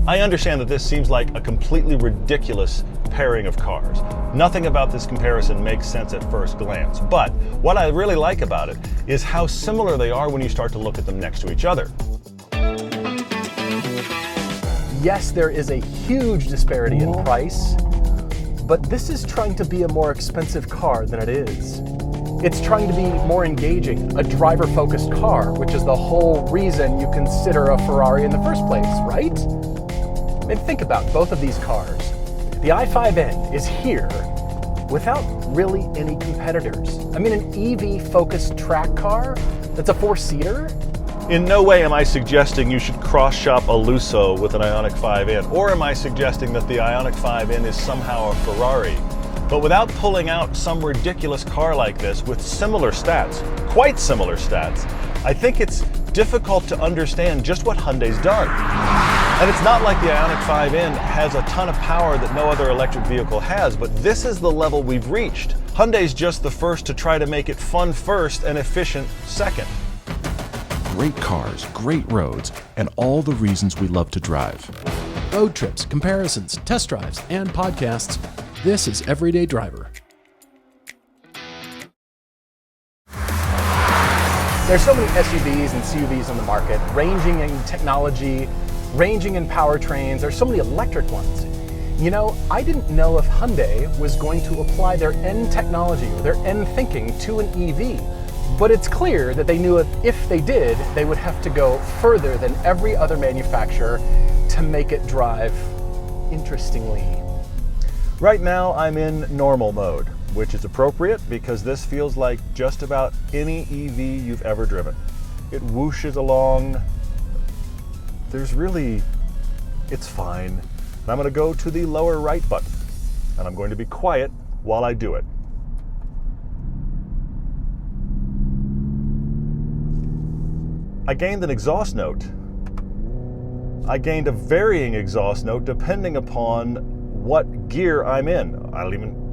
I understand that this seems like a completely ridiculous pairing of cars. Nothing about this comparison makes sense at first glance, but what I really like about it is how similar they are when you start to look at them next to each other. Yes, there is a huge disparity in price, but this is trying to be a more expensive car than it is. It's trying to be more engaging, a driver-focused car, which is the whole reason you consider a Ferrari in the first place, right? I mean, think about both of these cars. The i5N is here without really any competitors. I mean, an EV-focused track car that's a four-seater? In no way am I suggesting you should cross-shop a Lusso with an Ioniq 5N, or am I suggesting that the Ioniq 5N is somehow a Ferrari. But without pulling out some ridiculous car like this with similar stats, quite similar stats, I think it's difficult to understand just what Hyundai's done. And it's not like the Ioniq 5N has a ton of power that no other electric vehicle has, but this is the level we've reached. Hyundai's just the first to try to make it fun first and efficient second. Great cars, great roads, and all the reasons we love to drive. Road trips, comparisons, test drives, and podcasts. This is Everyday Driver. There's so many SUVs and CUVs on the market, ranging in technology, ranging in powertrains. There's so many electric ones. You know, I didn't know if Hyundai was going to apply their N technology or their N thinking to an EV. But it's clear that they knew if they did, they would have to go further than every other manufacturer to make it drive interestingly. Right now I'm in normal mode, which is appropriate because this feels like just about any EV you've ever driven. It whooshes along. It's fine. And I'm going to go to the lower right button, and I'm going to be quiet while I do it. I gained an exhaust note. I gained a varying exhaust note depending upon what gear I'm in.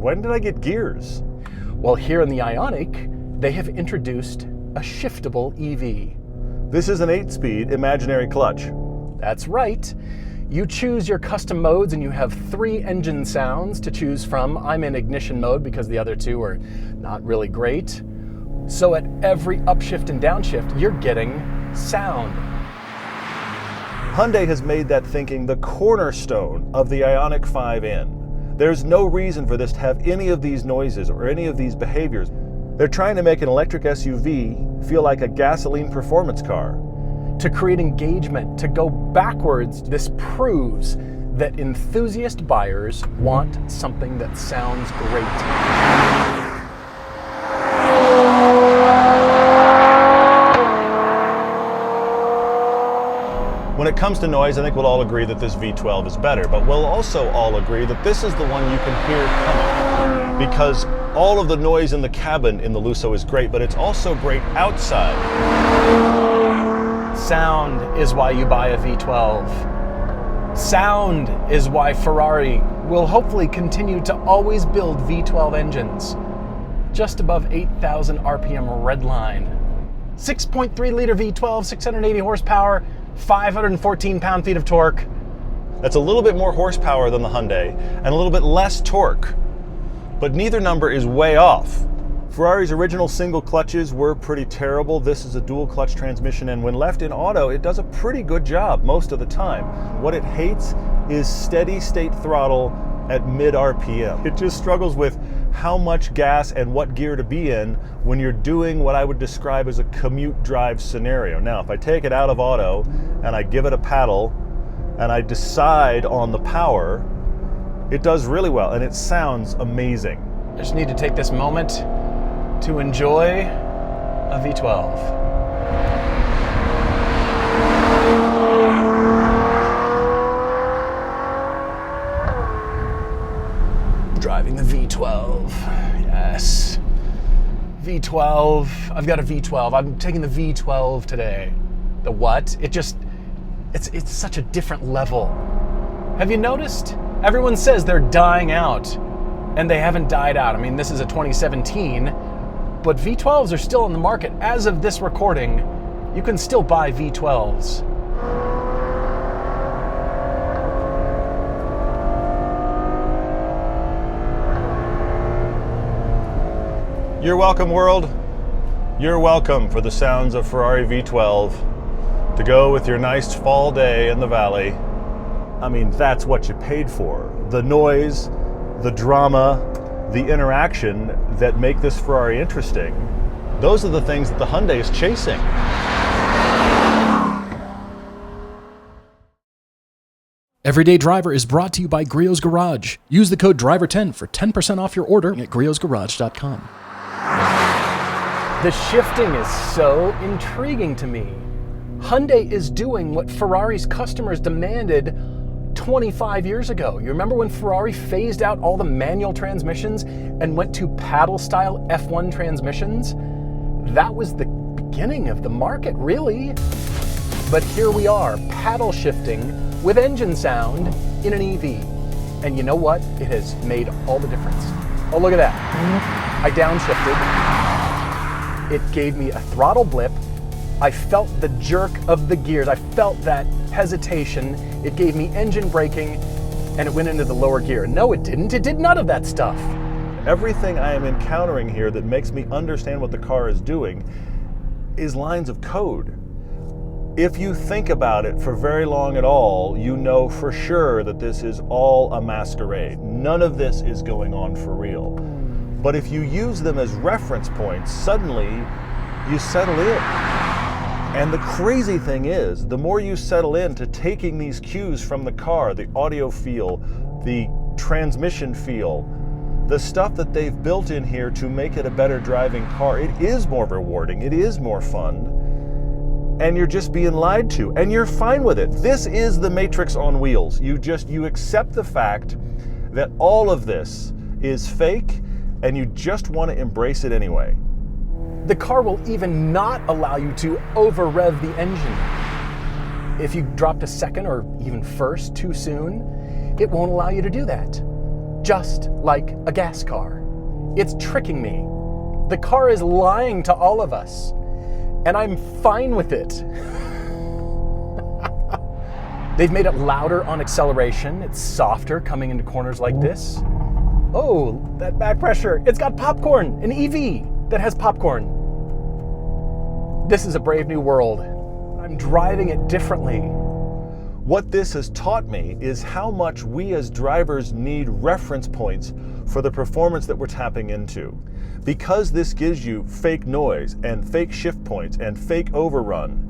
When did I get gears? Well, here in the Ioniq, they have introduced a shiftable EV. This is an 8-speed imaginary clutch. That's right. You choose your custom modes and you have 3 engine sounds to choose from. I'm in ignition mode because the other 2 are not really great. So at every upshift and downshift, you're getting sound. Hyundai has made that thinking the cornerstone of the Ioniq 5N. There's no reason for this to have any of these noises or any of these behaviors. They're trying to make an electric SUV feel like a gasoline performance car. To create engagement, to go backwards, this proves that enthusiast buyers want something that sounds great. When it comes to noise, I think we'll all agree that this V12 is better, but we'll also all agree that this is the one you can hear coming, because all of the noise in the cabin in the Lusso is great, but it's also great outside. Sound is why you buy a V12. Sound is why Ferrari will hopefully continue to always build V12 engines. Just above 8,000 RPM redline. 6.3 liter V12, 680 horsepower, 514 pound-feet of torque. That's a little bit more horsepower than the Hyundai and a little bit less torque, but neither number is way off. Ferrari's original single clutches were pretty terrible. This is a dual clutch transmission, and when left in auto, it does a pretty good job most of the time. What it hates is steady state throttle at mid RPM. It just struggles with how much gas and what gear to be in when you're doing what I would describe as a commute drive scenario. Now, if I take it out of auto and I give it a paddle and I decide on the power, it does really well and it sounds amazing. I just need to take this moment to enjoy a V12. Driving the V12, yes. V12, I've got a V12. I'm taking the V12 today. The what? It's such a different level. Have you noticed? Everyone says they're dying out, and they haven't died out. I mean, this is a 2017, but V12s are still in the market. As of this recording, you can still buy V12s. You're welcome, world. You're welcome for the sounds of Ferrari V12 to go with your nice fall day in the valley. I mean, that's what you paid for. The noise, the drama, the interaction that make this Ferrari interesting. Those are the things that the Hyundai is chasing. Everyday Driver is brought to you by Griot's Garage. Use the code DRIVER10 for 10% off your order at griotsgarage.com. The shifting is so intriguing to me. Hyundai is doing what Ferrari's customers demanded 25 years ago. You remember when Ferrari phased out all the manual transmissions and went to paddle-style F1 transmissions? That was the beginning of the market, really. But here we are, paddle shifting with engine sound in an EV. And you know what? It has made all the difference. Oh, look at that. I downshifted. It gave me a throttle blip. I felt the jerk of the gears. I felt that hesitation. It gave me engine braking, and it went into the lower gear. No, it didn't. It did none of that stuff. Everything I am encountering here that makes me understand what the car is doing is lines of code. If you think about it for very long at all, you know for sure that this is all a masquerade. None of this is going on for real. But if you use them as reference points, suddenly you settle in. And the crazy thing is, the more you settle into taking these cues from the car, the audio feel, the transmission feel, the stuff that they've built in here to make it a better driving car, it is more rewarding, it is more fun. And you're just being lied to, and you're fine with it. This is the Matrix on wheels. You accept the fact that all of this is fake, and you just want to embrace it anyway. The car will even not allow you to over-rev the engine. If you dropped a second or even first too soon, it won't allow you to do that. Just like a gas car. It's tricking me. The car is lying to all of us. And I'm fine with it. They've made it louder on acceleration. It's softer coming into corners like this. Oh, that back pressure. It's got popcorn, an EV that has popcorn. This is a brave new world. I'm driving it differently. What this has taught me is how much we as drivers need reference points for the performance that we're tapping into. Because this gives you fake noise and fake shift points and fake overrun,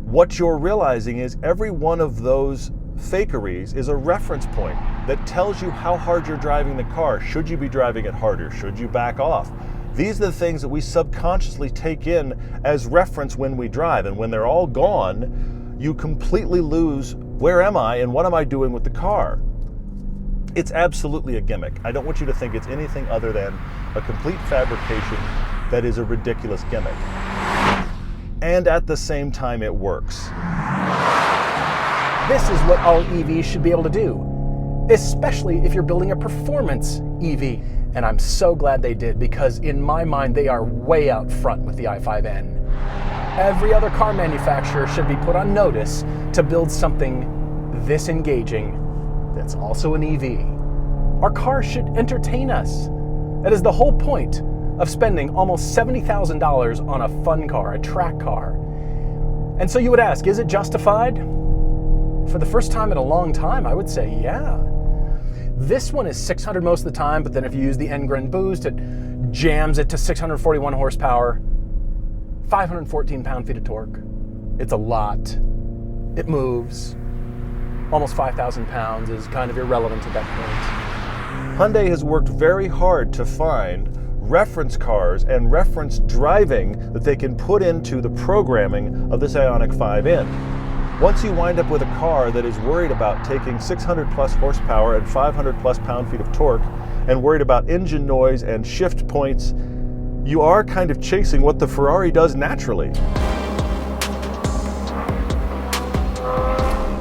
what you're realizing is every one of those fakeries is a reference point that tells you how hard you're driving the car. Should you be driving it harder? Should you back off? These are the things that we subconsciously take in as reference when we drive, and when they're all gone, you completely lose where am I and what am I doing with the car? It's absolutely a gimmick. I don't want you to think it's anything other than a complete fabrication that is a ridiculous gimmick. And at the same time, it works. This is what all EVs should be able to do, especially if you're building a performance EV. And I'm so glad they did, because in my mind, they are way out front with the i5N. Every other car manufacturer should be put on notice to build something this engaging that's also an EV. Our cars should entertain us. That is the whole point of spending almost $70,000 on a fun car, a track car. And so you would ask, is it justified? For the first time in a long time, I would say, yeah. This one is 600 most of the time, but then if you use the N-Gren boost, it jams it to 641 horsepower, 514 pound-feet of torque. It's a lot. It moves. Almost 5,000 pounds is kind of irrelevant at that point. Hyundai has worked very hard to find reference cars and reference driving that they can put into the programming of this Ioniq 5N. Once you wind up with a car that is worried about taking 600 plus horsepower and 500 plus pound-feet of torque and worried about engine noise and shift points, you are kind of chasing what the Ferrari does naturally.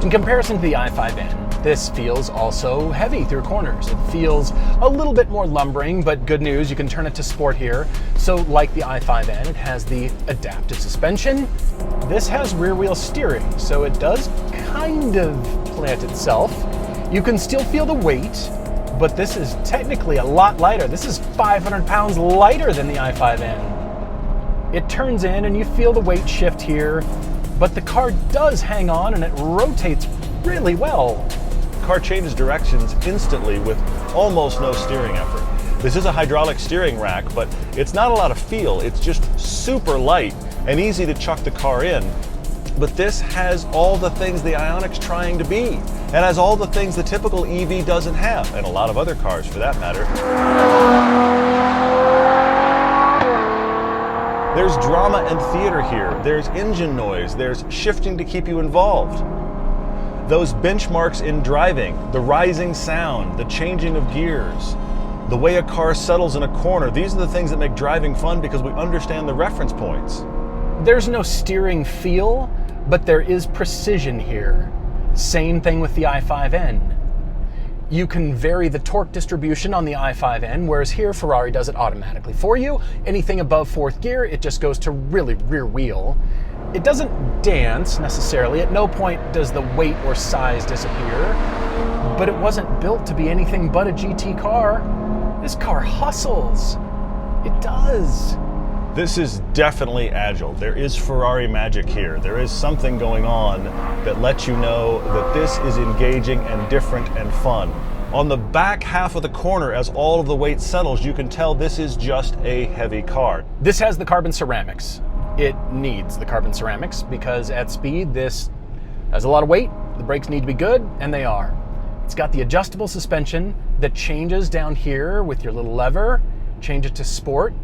In comparison to the i5N, this feels also heavy through corners. It feels a little bit more lumbering, but good news, you can turn it to sport here. So like the i5N, it has the adaptive suspension. This has rear wheel steering, so it does kind of plant itself. You can still feel the weight, but this is technically a lot lighter. This is 500 pounds lighter than the i5N. It turns in and you feel the weight shift here, but the car does hang on and it rotates really well. The car changes directions instantly with almost no steering effort. This is a hydraulic steering rack, but it's not a lot of feel. It's just super light and easy to chuck the car in. But this has all the things the Ioniq's trying to be, and has all the things the typical EV doesn't have, and a lot of other cars for that matter. There's drama and theater here. There's engine noise. There's shifting to keep you involved. Those benchmarks in driving, the rising sound, the changing of gears, the way a car settles in a corner, these are the things that make driving fun because we understand the reference points. There's no steering feel, but there is precision here. Same thing with the i5N. You can vary the torque distribution on the i5N, whereas here Ferrari does it automatically for you. Anything above fourth gear, it just goes to really rear wheel. It doesn't dance necessarily. At no point does the weight or size disappear, but it wasn't built to be anything but a GT car. This car hustles. It does. This is definitely agile. There is Ferrari magic here. There is something going on that lets you know that this is engaging and different and fun. On the back half of the corner, as all of the weight settles, you can tell this is just a heavy car. This has the carbon ceramics. It needs the carbon ceramics because at speed, this has a lot of weight. The brakes need to be good, and they are. It's got the adjustable suspension that changes down here with your little lever, change it to sport.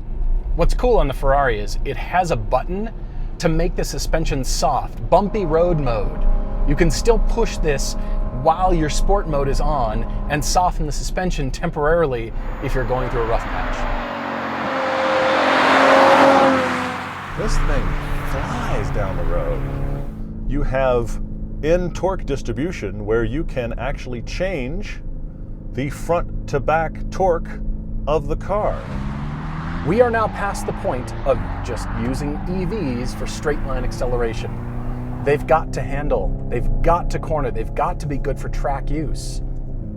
What's cool on the Ferrari is it has a button to make the suspension soft, bumpy road mode. You can still push this while your sport mode is on and soften the suspension temporarily if you're going through a rough patch. This thing flies down the road. You have in torque distribution where you can actually change the front to back torque of the car. We are now past the point of just using EVs for straight line acceleration. They've got to handle, they've got to corner, they've got to be good for track use.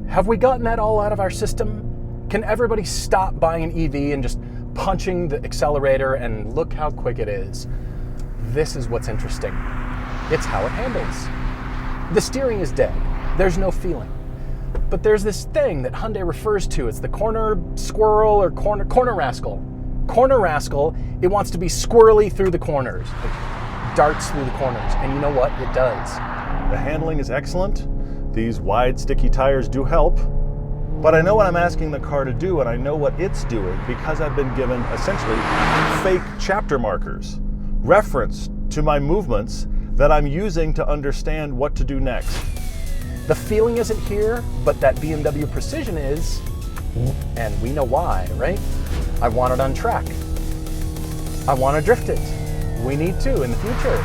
Have we gotten that all out of our system? Can everybody stop buying an EV and just punching the accelerator and look how quick it is? This is what's interesting. It's how it handles. The steering is dead. There's no feeling. But there's this thing that Hyundai refers to. It's the corner squirrel or corner rascal. Corner rascal, it wants to be squirrely through the corners. It darts through the corners. And you know what? It does. The handling is excellent. These wide, sticky tires do help. But I know what I'm asking the car to do, and I know what it's doing because I've been given essentially fake chapter markers, reference to my movements that I'm using to understand what to do next. The feeling isn't here, but that BMW precision is, and we know why, right? I want it on track. I want to drift it. We need to in the future.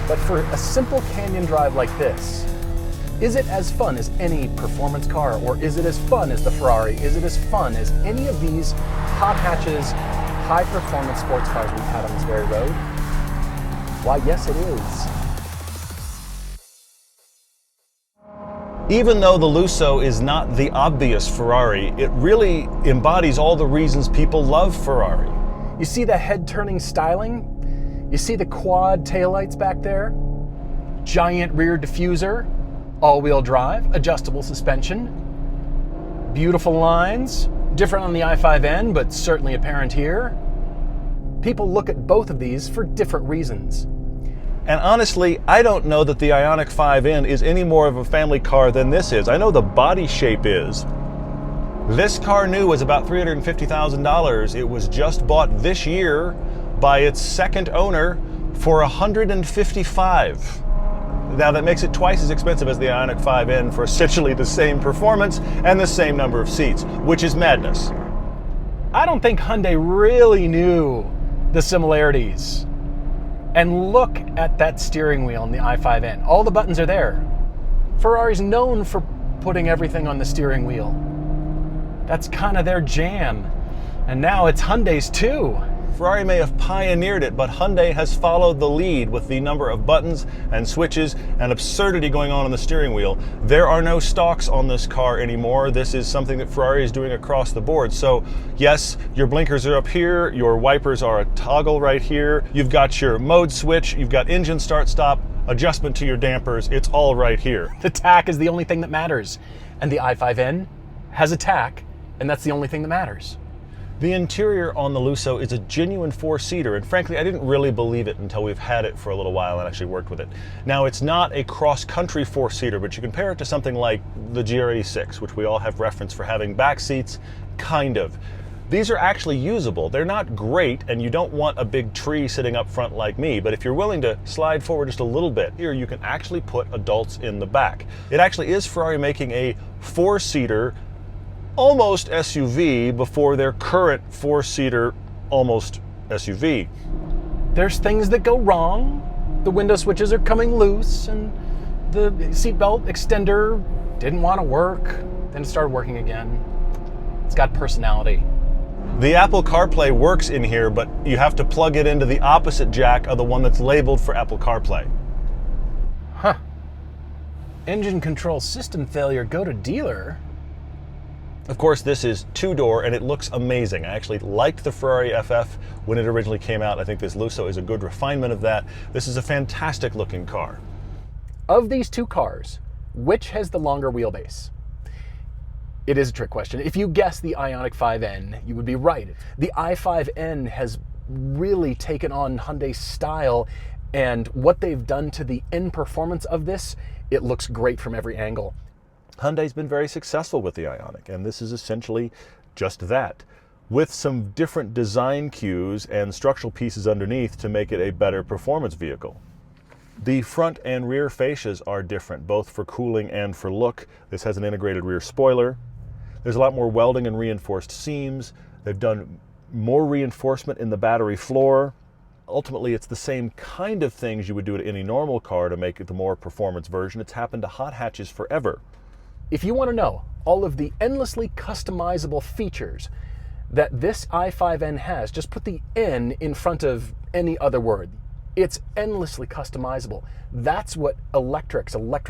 But for a simple canyon drive like this, is it as fun as any performance car, or is it as fun as the Ferrari? Is it as fun as any of these hot hatches, high performance sports cars we've had on this very road? Why, yes, it is. Even though the Lusso is not the obvious Ferrari, it really embodies all the reasons people love Ferrari. You see the head-turning styling? You see the quad taillights back there? Giant rear diffuser, all-wheel drive, adjustable suspension, beautiful lines, different on the i5N, but certainly apparent here. People look at both of these for different reasons. And honestly, I don't know that the Ioniq 5N is any more of a family car than this is. I know the body shape is. This car new was about $350,000. It was just bought this year by its second owner for $155,000. Now that makes it twice as expensive as the Ioniq 5N for essentially the same performance and the same number of seats, which is madness. I don't think Hyundai really knew the similarities. And look at that steering wheel in the i5N. All the buttons are there. Ferrari's known for putting everything on the steering wheel. That's kind of their jam. And now it's Hyundai's too. Ferrari may have pioneered it, but Hyundai has followed the lead with the number of buttons and switches and absurdity going on the steering wheel. There are no stalks on this car anymore. This is something that Ferrari is doing across the board. So yes, your blinkers are up here, your wipers are a toggle right here, you've got your mode switch, you've got engine start stop, adjustment to your dampers, it's all right here. The tach is the only thing that matters. And the i5N has a tach, and that's the only thing that matters. The interior on the Lusso is a genuine four-seater, and frankly, I didn't really believe it until we've had it for a little while and actually worked with it. Now, it's not a cross-country four-seater, but you compare it to something like the GR86, which we all have reference for having back seats, kind of. These are actually usable. They're not great, and you don't want a big tree sitting up front like me, but if you're willing to slide forward just a little bit, here you can actually put adults in the back. It actually is Ferrari making a four-seater almost SUV before their current four-seater almost SUV. There's things that go wrong. The window switches are coming loose, and the seatbelt extender didn't want to work, then it started working again. It's got personality. The Apple CarPlay works in here, but you have to plug it into the opposite jack of the one that's labeled for Apple CarPlay. Huh. Engine control system failure, go to dealer. Of course, this is two-door, and it looks amazing. I actually liked the Ferrari FF when it originally came out. I think this Lusso is a good refinement of that. This is a fantastic looking car. Of these two cars, which has the longer wheelbase? It is a trick question. If you guess the Ioniq 5N, you would be right. The i5N has really taken on Hyundai's style, and what they've done to the end performance of this, it looks great from every angle. Hyundai's been very successful with the Ioniq, and this is essentially just that, with some different design cues and structural pieces underneath to make it a better performance vehicle. The front and rear fascias are different, both for cooling and for look. This has an integrated rear spoiler. There's a lot more welding and reinforced seams. They've done more reinforcement in the battery floor. Ultimately, it's the same kind of things you would do to any normal car to make it the more performance version. It's happened to hot hatches forever. If you want to know all of the endlessly customizable features that this i5N has, just put the N in front of any other word. It's endlessly customizable. That's what electric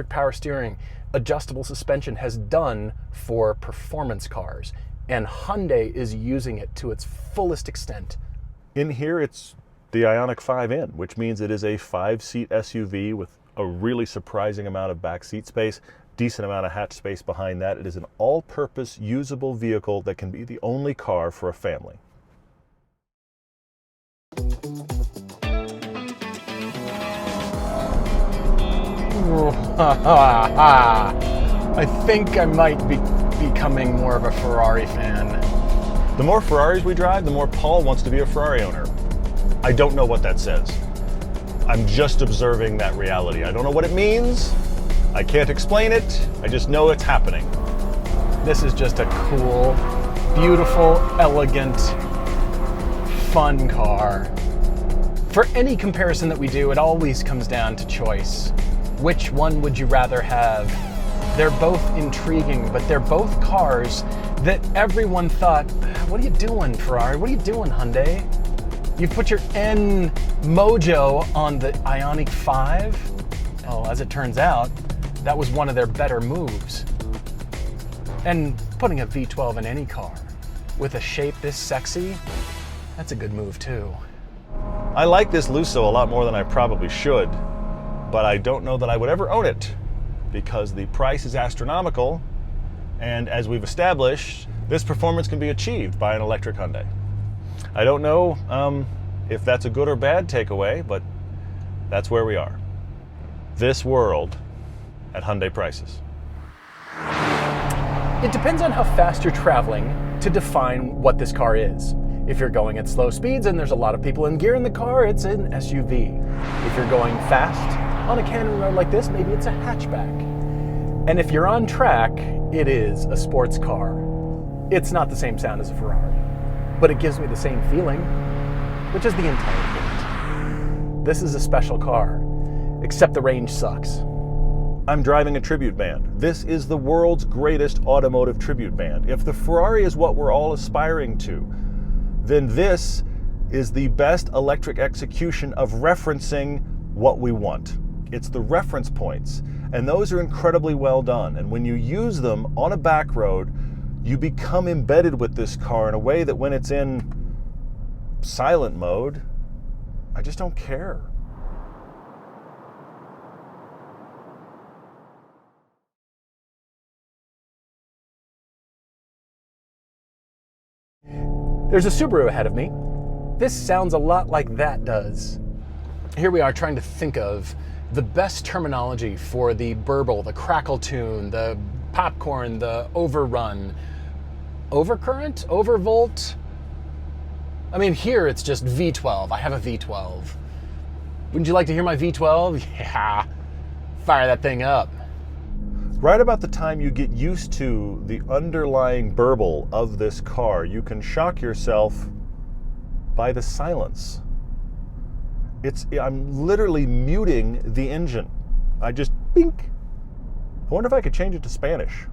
power steering, adjustable suspension has done for performance cars. And Hyundai is using it to its fullest extent. In here, it's the Ioniq 5N, which means it is a 5-seat SUV with a really surprising amount of back seat space. Decent amount of hatch space behind that. It is an all-purpose usable vehicle that can be the only car for a family. I think I might be becoming more of a Ferrari fan. The more Ferraris we drive, the more Paul wants to be a Ferrari owner. I don't know what that says. I'm just observing that reality. I don't know what it means. I can't explain it, I just know it's happening. This is just a cool, beautiful, elegant, fun car. For any comparison that we do, it always comes down to choice. Which one would you rather have? They're both intriguing, but they're both cars that everyone thought, what are you doing, Ferrari? What are you doing, Hyundai? You've put your N mojo on the Ioniq 5? Well, as it turns out, that was one of their better moves. And putting a V12 in any car with a shape this sexy, that's a good move too. I like this Lusso a lot more than I probably should, but I don't know that I would ever own it because the price is astronomical, and as we've established, this performance can be achieved by an electric Hyundai. I don't know if that's a good or bad takeaway, but that's where we are. This world at Hyundai prices. It depends on how fast you're traveling to define what this car is. If you're going at slow speeds and there's a lot of people in gear in the car, it's an SUV. If you're going fast on a canyon road like this, maybe it's a hatchback. And if you're on track, it is a sports car. It's not the same sound as a Ferrari, but it gives me the same feeling, which is the entire point. This is a special car, except the range sucks. I'm driving a tribute band. This is the world's greatest automotive tribute band. If the Ferrari is what we're all aspiring to, then this is the best electric execution of referencing what we want. It's the reference points, and those are incredibly well done. And when you use them on a back road, you become embedded with this car in a way that when it's in silent mode, I just don't care. There's a Subaru ahead of me. This sounds a lot like that does. Here we are trying to think of the best terminology for the burble, the crackle tune, the popcorn, the overrun. Overcurrent? Overvolt? I mean, here it's just V12. I have a V12. Wouldn't you like to hear my V12? Yeah, fire that thing up. Right about the time you get used to the underlying burble of this car, you can shock yourself by the silence. I'm literally muting the engine. I just bink. I wonder if I could change it to Spanish.